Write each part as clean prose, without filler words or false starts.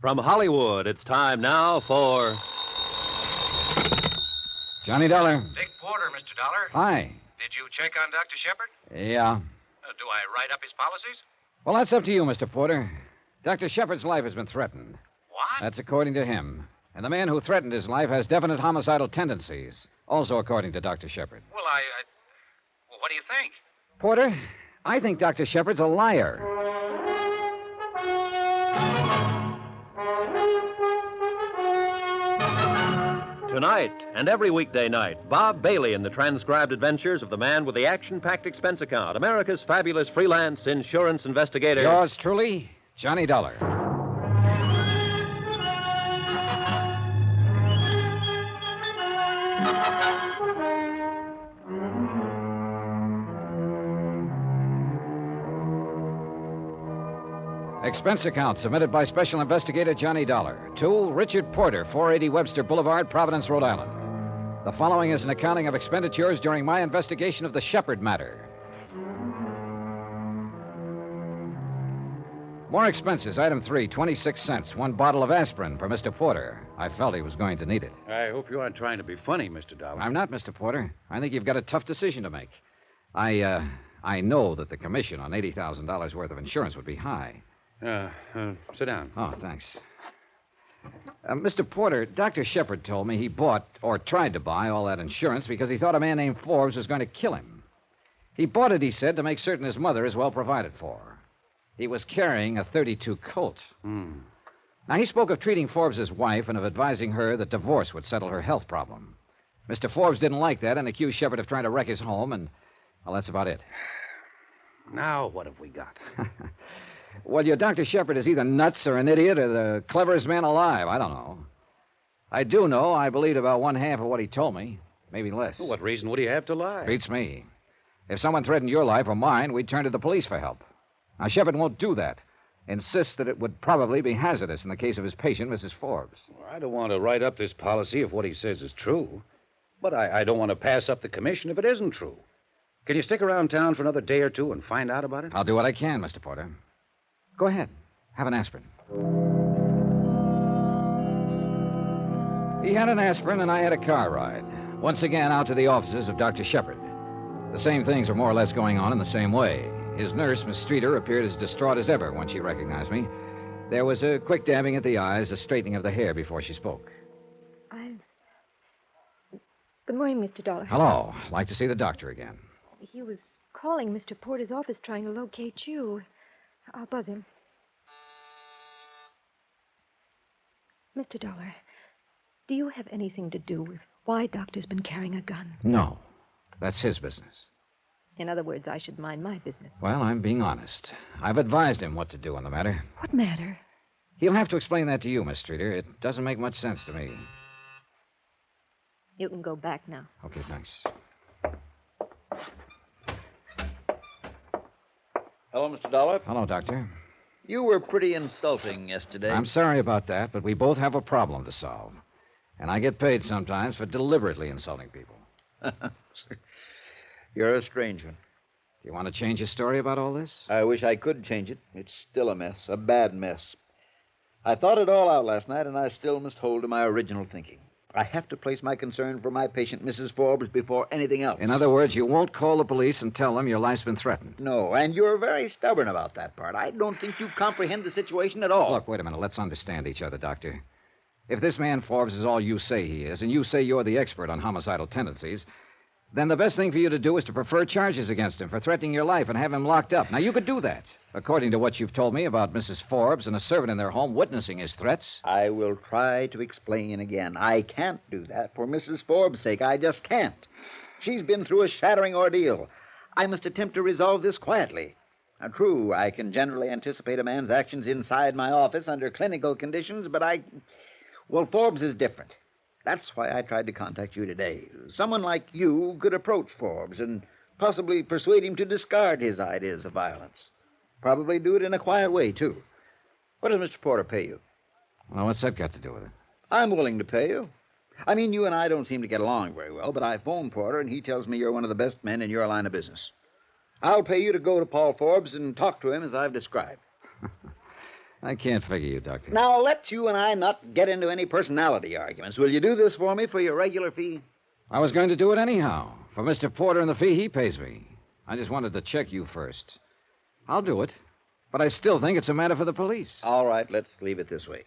From Hollywood, it's time now for... Johnny Dollar. Dick Porter, Mr. Dollar. Hi. Did you check on Dr. Shepard? Yeah. Do I write up his policies? Well, that's up to you, Mr. Porter. Dr. Shepard's life has been threatened. What? That's according to him. And the man who threatened his life has definite homicidal tendencies, also according to Dr. Shepard. Well, well, what do you think? Porter, I think Dr. Shepard's a liar. Tonight and every weekday night, Bob Bailey in the transcribed adventures of the man with the action-packed expense account, America's fabulous freelance insurance investigator. Yours truly, Johnny Dollar. Expense account submitted by Special Investigator Johnny Dollar to Richard Porter, 480 Webster Boulevard, Providence, Rhode Island. The following is an accounting of expenditures during my investigation of the Shepard matter. More expenses. Item 3, 26 cents. 1 bottle of aspirin for Mr. Porter. I felt he was going to need it. I hope you aren't trying to be funny, Mr. Dollar. I'm not, Mr. Porter. I think you've got a tough decision to make. I know that the commission on $80,000 worth of insurance would be high. Sit down. Oh, thanks. Mr. Porter, Dr. Shepard told me he bought, or tried to buy, all that insurance because he thought a man named Forbes was going to kill him. He bought it, he said, to make certain his mother is well provided for. He was carrying a .32 Colt. Now, he spoke of treating Forbes' wife and of advising her that divorce would settle her health problem. Mr. Forbes didn't like that and accused Shepard of trying to wreck his home, and, well, that's about it. Now, what have we got? Well, your Dr. Shepard is either nuts or an idiot or the cleverest man alive. I don't know. I do know I believed about one half of what he told me, maybe less. What reason would he have to lie? Beats me. If someone threatened your life or mine, we'd turn to the police for help. Now, Shepard won't do that. Insists that it would probably be hazardous in the case of his patient, Mrs. Forbes. Well, I don't want to write up this policy if what he says is true. But I don't want to pass up the commission if it isn't true. Can you stick around town for another day or two and find out about it? I'll do what I can, Mr. Porter. Go ahead. Have an aspirin. He had an aspirin, and I had a car ride. Once again, out to the offices of Dr. Shepard. The same things were more or less going on in the same way. His nurse, Miss Streeter, appeared as distraught as ever when she recognized me. There was a quick dabbing at the eyes, a straightening of the hair before she spoke. Good morning, Mr. Dollar. Hello. Like to see the doctor again. He was calling Mr. Porter's office trying to locate you. I'll buzz him. Mr. Dollar, do you have anything to do with why Doctor's been carrying a gun? No. That's his business. In other words, I should mind my business. Well, I'm being honest. I've advised him what to do on the matter. What matter? He'll have to explain that to you, Miss Streeter. It doesn't make much sense to me. You can go back now. Okay, thanks. Hello, Mr. Dollar. Hello, Doctor. You were pretty insulting yesterday. I'm sorry about that, but we both have a problem to solve. And I get paid sometimes for deliberately insulting people. You're a strange one. Do you want to change your story about all this? I wish I could change it. It's still a mess, a bad mess. I thought it all out last night, and I still must hold to my original thinking. I have to place my concern for my patient, Mrs. Forbes, before anything else. In other words, you won't call the police and tell them your life's been threatened. No, and you're very stubborn about that part. I don't think you comprehend the situation at all. Look, wait a minute. Let's understand each other, Doctor. If this man Forbes is all you say he is, and you say you're the expert on homicidal tendencies, then the best thing for you to do is to prefer charges against him for threatening your life and have him locked up. Now, you could do that, according to what you've told me about Mrs. Forbes and a servant in their home witnessing his threats. I will try to explain again. I can't do that for Mrs. Forbes' sake. I just can't. She's been through a shattering ordeal. I must attempt to resolve this quietly. Now, true, I can generally anticipate a man's actions inside my office under clinical conditions, but well, Forbes is different. That's why I tried to contact you today. Someone like you could approach Forbes and possibly persuade him to discard his ideas of violence. Probably do it in a quiet way, too. What does Mr. Porter pay you? Well, what's that got to do with it? I'm willing to pay you. I mean, you and I don't seem to get along very well, but I phoned Porter, and he tells me you're one of the best men in your line of business. I'll pay you to go to Paul Forbes and talk to him as I've described. I can't figure you, Doctor. Now, let you and I not get into any personality arguments. Will you do this for me for your regular fee? I was going to do it anyhow, for Mr. Porter and the fee he pays me. I just wanted to check you first. I'll do it, but I still think it's a matter for the police. All right, let's leave it this way.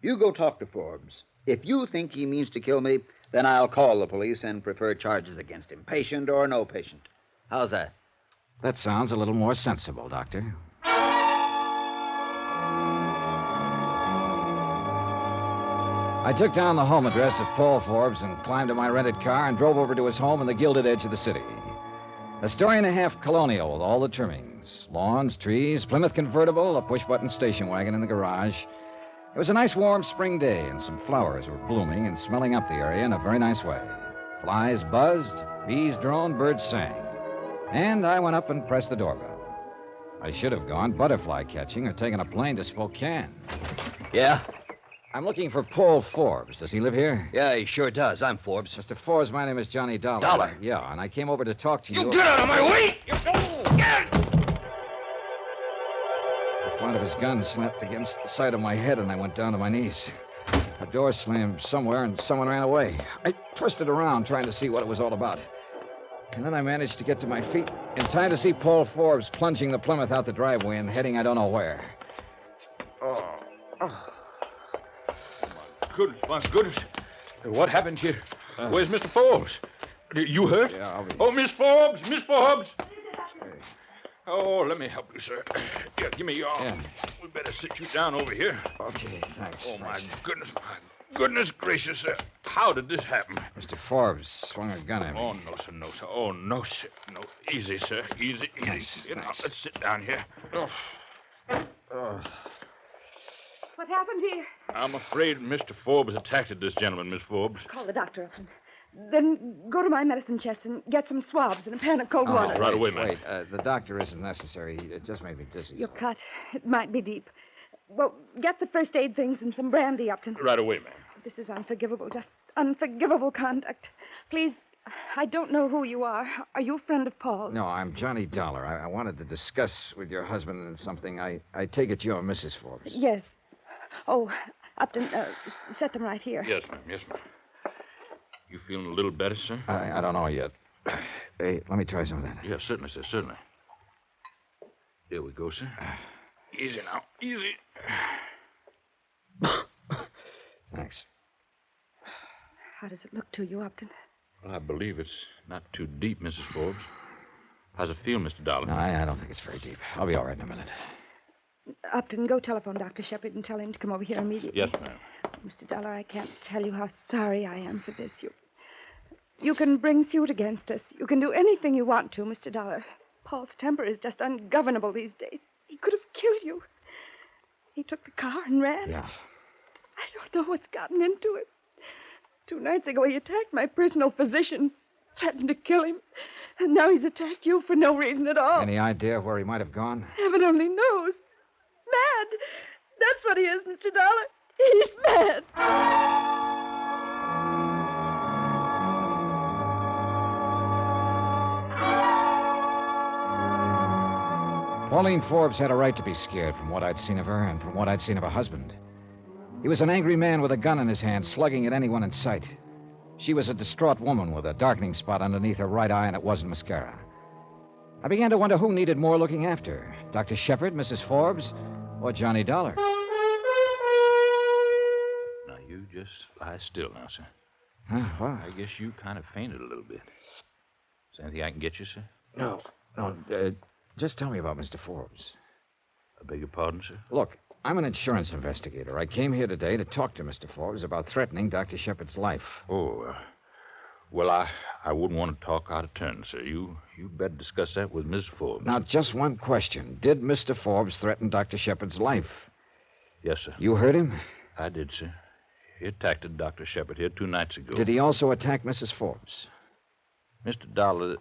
You go talk to Forbes. If you think he means to kill me, then I'll call the police and prefer charges against him, patient or no patient. How's that? That sounds a little more sensible, Doctor. I took down the home address of Paul Forbes and climbed to my rented car and drove over to his home in the gilded edge of the city. A story and a half colonial with all the trimmings. Lawns, trees, Plymouth convertible, a push-button station wagon in the garage. It was a nice warm spring day, and some flowers were blooming and smelling up the area in a very nice way. Flies buzzed, bees droned, birds sang. And I went up and pressed the doorbell. I should have gone butterfly catching or taken a plane to Spokane. Yeah? I'm looking for Paul Forbes. Does he live here? Yeah, he sure does. I'm Forbes. Mr. Forbes, my name is Johnny Dollar. Dollar? Yeah, and I came over to talk to you. You get out of my way! The flat of his gun slapped against the side of my head, and I went down to my knees. A door slammed somewhere, and someone ran away. I twisted around, trying to see what it was all about. And then I managed to get to my feet in time to see Paul Forbes plunging the Plymouth out the driveway and heading I don't know where. My goodness. What happened here? Where's Mr. Forbes? You hurt? Yeah, I'll be... Oh, Miss Forbes! Miss Forbes! Oh, let me help you, sir. Yeah, give me your arm. Yeah. We better sit you down over here. Okay, thanks. Oh, my goodness gracious, sir. How did this happen? Mr. Forbes swung a gun at me. Oh, no, sir, no, sir. Oh, no, sir. No, easy, sir. Easy. Thanks, Here, now, thanks. let's sit down here. What happened here? I'm afraid Mr. Forbes attacked this gentleman, Miss Forbes. Call the doctor up. Then go to my medicine chest and get some swabs and a pan of cold water. right away, ma'am. Wait, the doctor isn't necessary. It just made me dizzy. Your cut. It might be deep. Well, get the first aid things and some brandy, Upton. Right away, ma'am. This is unforgivable, just unforgivable conduct. Please, I don't know who you are. Are you a friend of Paul's? No, I'm Johnny Dollar. I wanted to discuss with your husband and something. I take it you're Mrs. Forbes. Yes. Oh, Upton, set them right here. Yes, ma'am. Yes, ma'am. You feeling a little better, sir? I don't know yet. Hey, let me try some of that. Yes, certainly, sir, certainly. Here we go, sir. Easy now, easy. Thanks. How does it look to you, Upton? Well, I believe it's not too deep, Mrs. Forbes. How's it feel, Mr. Dollar? No, I don't think it's very deep. I'll be all right in a minute. Upton, go telephone Dr. Shepard and tell him to come over here immediately. Yes, ma'am. Mr. Dollar, I can't tell you how sorry I am for this. You can bring suit against us. You can do anything you want to, Mr. Dollar. Paul's temper is just ungovernable these days. He could have killed you. He took the car and ran. Yeah. I don't know what's gotten into him. 2 nights ago, he attacked my personal physician, threatened to kill him. And now he's attacked you for no reason at all. Any idea where he might have gone? Heaven only knows. Mad. That's what he is, Mr. Dollar. He's mad. Pauline Forbes had a right to be scared from what I'd seen of her and from what I'd seen of her husband. He was an angry man with a gun in his hand, slugging at anyone in sight. She was a distraught woman with a darkening spot underneath her right eye, and it wasn't mascara. I began to wonder who needed more looking after, Dr. Shepard, Mrs. Forbes, or Johnny Dollar. Now, you just lie still now, sir. Huh, what? I guess you kind of fainted a little bit. Is there anything I can get you, sir? No. Just tell me about Mr. Forbes. I beg your pardon, sir? Look, I'm an insurance investigator. I came here today to talk to Mr. Forbes about threatening Dr. Shepard's life. Oh, well, I wouldn't want to talk out of turn, sir. You better discuss that with Miss Forbes. Now, just one question. Did Mr. Forbes threaten Dr. Shepard's life? Yes, sir. You heard him? I did, sir. He attacked Dr. Shepard here 2 nights ago. Did he also attack Mrs. Forbes? Mr. Dollar,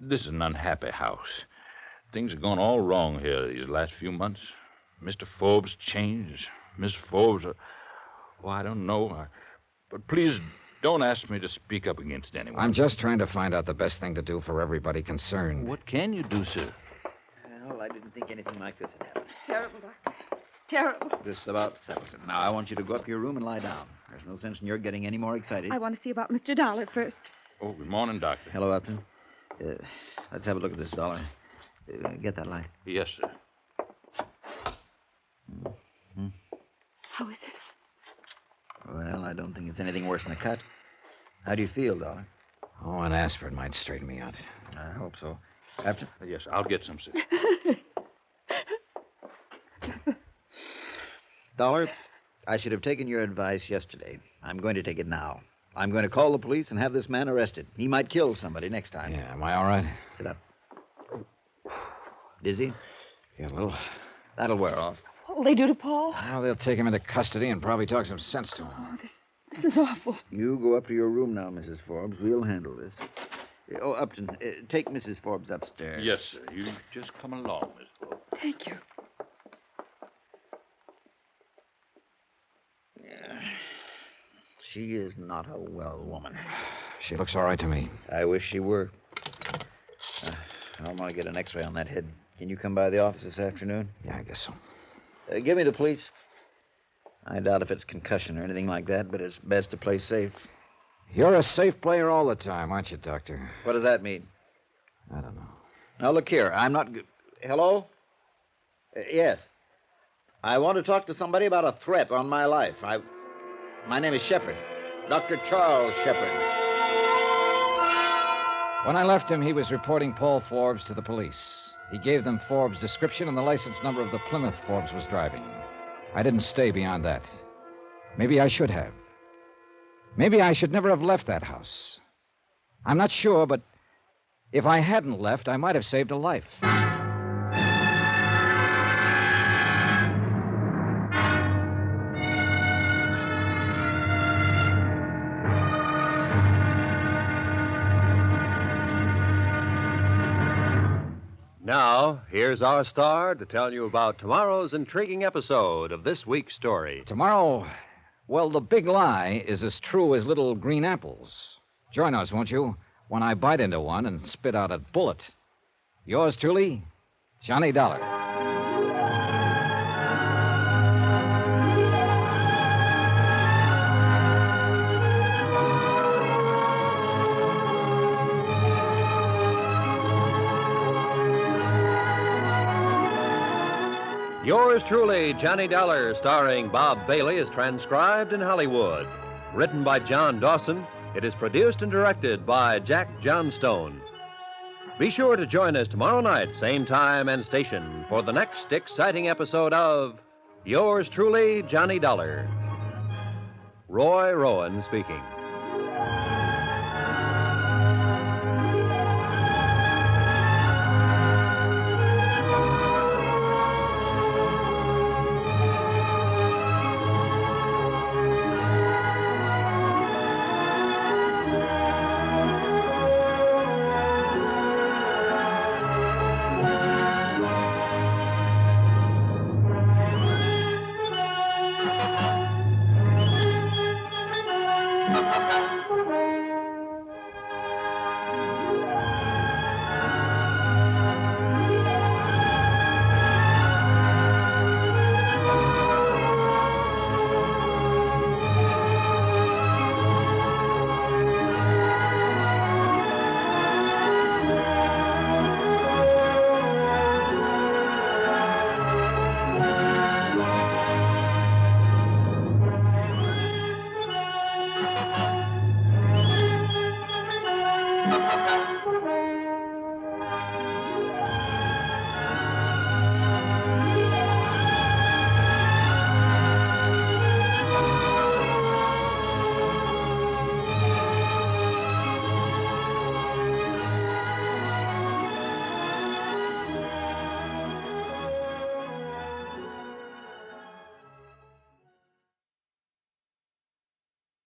this is an unhappy house. Things have gone all wrong here these last few months. Mr. Forbes changed. Miss Forbes, I don't know. But please don't ask me to speak up against anyone. I'm just trying to find out the best thing to do for everybody concerned. What can you do, sir? Well, I didn't think anything like this had happened. Terrible, Doctor. terrible. This about settles it. Now, I want you to go up to your room and lie down. There's no sense in your getting any more excited. I want to see about Mr. Dollar first. Oh, good morning, Doctor. Hello, Upton. Let's have a look at this, Dollar. Get that light. Yes, sir. How is it? Well, I don't think it's anything worse than a cut. How do you feel, Dollar? Oh, an aspirin might straighten me out. I hope so. Upton? Yes, I'll get some, sir. Dollar, I should have taken your advice yesterday. I'm going to take it now. I'm going to call the police and have this man arrested. He might kill somebody next time. Yeah, am I all right? Sit up. Dizzy? Yeah, a little. That'll wear off. What will they do to Paul? Well, they'll take him into custody and probably talk some sense to him. Oh, this is awful. You go up to your room now, Mrs. Forbes. We'll handle this. Oh, Upton, take Mrs. Forbes upstairs. Yes, sir. You just come along, Miss Forbes. Thank you. She is not a well woman. She looks all right to me. I wish she were. I want to get an x-ray on that head. Can you come by the office this afternoon? Yeah, I guess so. Give me the police. I doubt if it's concussion or anything like that, but it's best to play safe. You're a safe player all the time, aren't you, Doctor? What does that mean? I don't know. Now, look here. I'm not... Hello? Yes. I want to talk to somebody about a threat on my life. My name is Shepard. Dr. Charles Shepard. When I left him, he was reporting Paul Forbes to the police. He gave them Forbes' description and the license number of the Plymouth Forbes was driving. I didn't stay beyond that. Maybe I should have. Maybe I should never have left that house. I'm not sure, but if I hadn't left, I might have saved a life. Now, here's our star to tell you about tomorrow's intriguing episode of this week's story. Tomorrow, well, the big lie is as true as little green apples. Join us, won't you, when I bite into one and spit out a bullet. Yours truly, Johnny Dollar. Yours truly, Johnny Dollar, starring Bob Bailey, is transcribed in Hollywood. Written by John Dawson, it is produced and directed by Jack Johnstone. Be sure to join us tomorrow night, same time and station, for the next exciting episode of Yours truly, Johnny Dollar. Roy Rowan speaking.